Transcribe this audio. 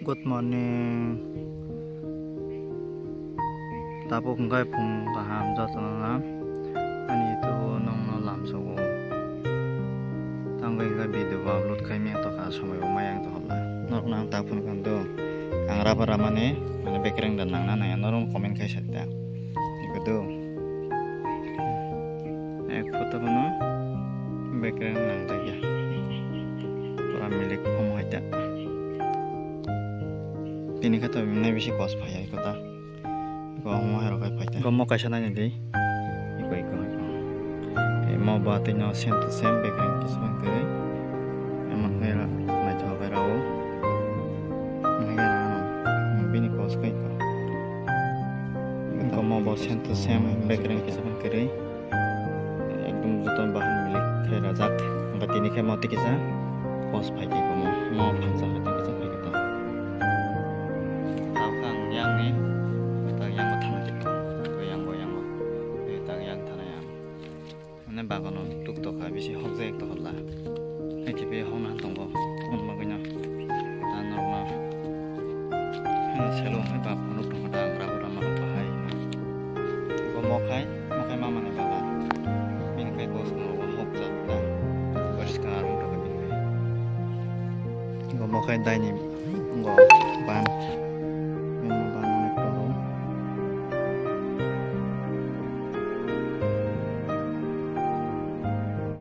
Good morning. Tapo kungkai pung kaham jatana na ani itu nong no lam sogo. Tanggai kungkai video upload kai miang to ka samay umayang to halla. Norok nang tapun kanto. Ang rapa ramane mana bekereng dan nang nana yang norong komen kai sadda. Ikutu. Ek foto kono bekereng nang tagya. Para milik omohita. Ini kata ini bisa kos payah ikut ta. Kau mau hero kai payah. Kau mau kasih nanya deh. Ikut. Mau buatin nyawa sem tu sem background kisah kiri. Emang hero nak jawab berau. Mereka bini kos kai kau. Kau mau buat sem tu sem background kisah kiri. Ekdom jutaan bahan milik kai rajat. Berarti ini kai mau tikisah kos payah kau mau bangsa kita kisah payah kita. Yang ni, kita yang bertanah kita, goyang, kita yang tanah yang, mana bagan untuk tuk habis hok zek tu lah, ni kipi hok nak tunggu, maganya, tanah rumah, selong ni bapa nuk tunggu dah berapa ramah bahai, gua mokai mama ni bapa, bini kai kos ngau hok zek dah, bersekarang tu bini kai, gua mokai dah ni, gua ban.